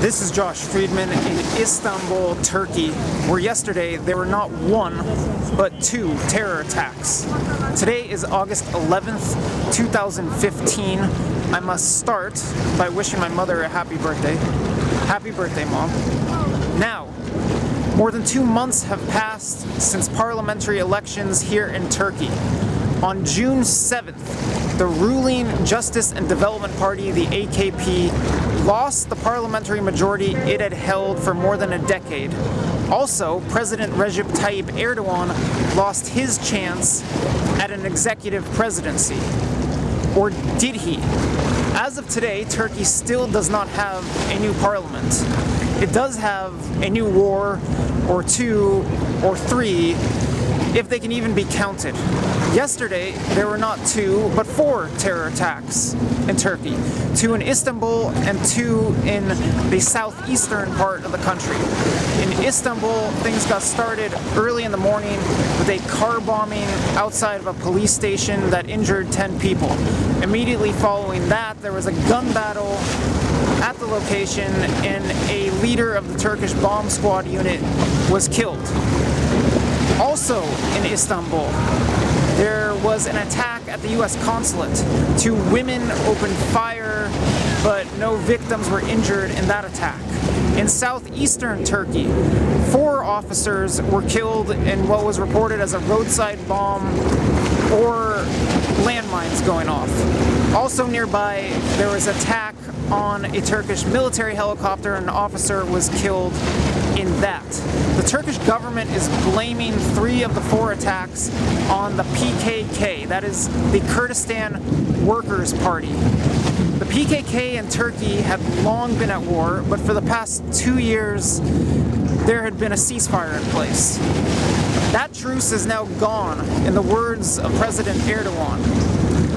This is Josh Friedman in Istanbul, Turkey, where yesterday there were not one, but two terror attacks. Today is August 11th, 2015. I must start by wishing my mother a happy birthday. Happy birthday, Mom. Now, more than 2 months have passed since parliamentary elections here in Turkey. On June 7th, the ruling Justice and Development Party, the AKP, lost the parliamentary majority it had held for more than a decade. Also, President Recep Tayyip Erdogan lost his chance at an executive presidency. Or did he? As of today, Turkey still does not have a new parliament. It does have a new war, or two, or three, if they can even be counted. Yesterday, there were not 2, but 4 terror attacks in Turkey. 2 in Istanbul and 2 in the southeastern part of the country. In Istanbul, things got started early in the morning with a car bombing outside of a police station that injured 10 people. Immediately following that, there was a gun battle at the location and a leader of the Turkish bomb squad unit was killed. Also in Istanbul, there was an attack at the US consulate. 2 women opened fire, but no victims were injured in that attack. In southeastern Turkey, 4 officers were killed in what was reported as a roadside bomb or landmines going off. Also nearby, there was an attack on a Turkish military helicopter and an officer was killed in that. The Turkish government is blaming 3 of the 4 attacks on the PKK, that is the Kurdistan Workers' Party. The PKK and Turkey had long been at war, but for the past 2 years, there had been a ceasefire in place. That truce is now gone, in the words of President Erdogan.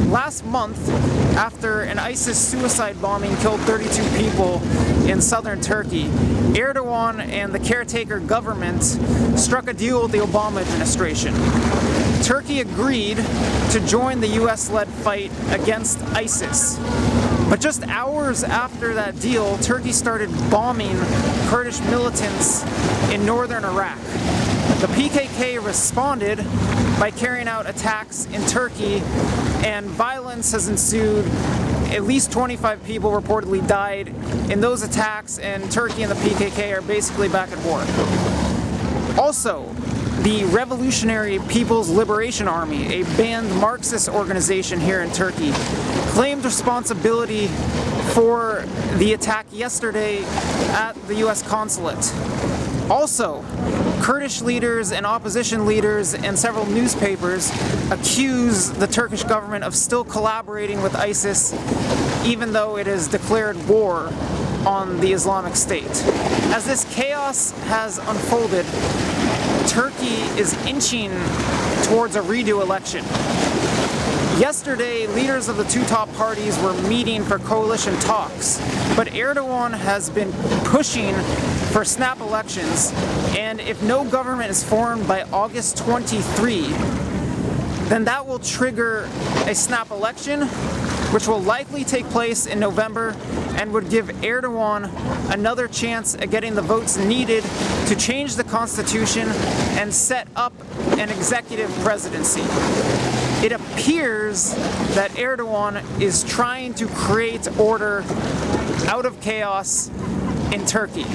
Last month, after an ISIS suicide bombing killed 32 people in southern Turkey, Erdogan and the caretaker government struck a deal with the Obama administration. Turkey agreed to join the US-led fight against ISIS. But just hours after that deal, Turkey started bombing Kurdish militants in northern Iraq. The PKK responded by carrying out attacks in Turkey, and violence has ensued. At least 25 people reportedly died in those attacks, and Turkey and the PKK are basically back at war. Also, the Revolutionary People's Liberation Army, a banned Marxist organization here in Turkey, claimed responsibility for the attack yesterday at the US consulate. Also, Kurdish leaders and opposition leaders and several newspapers accuse the Turkish government of still collaborating with ISIS, even though it has declared war on the Islamic State. As this chaos has unfolded, Turkey is inching towards a redo election. Yesterday, leaders of the 2 top parties were meeting for coalition talks, but Erdogan has been pushing for snap elections, and if no government is formed by August 23, then that will trigger a snap election, which will likely take place in November and would give Erdogan another chance at getting the votes needed to change the constitution and set up an executive presidency. It appears that Erdogan is trying to create order out of chaos in Turkey.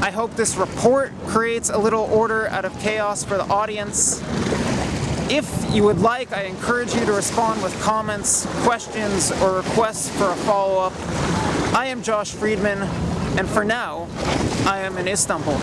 I hope this report creates a little order out of chaos for the audience. If you would like, I encourage you to respond with comments, questions, or requests for a follow-up. I am Josh Friedman, and for now, I am in Istanbul.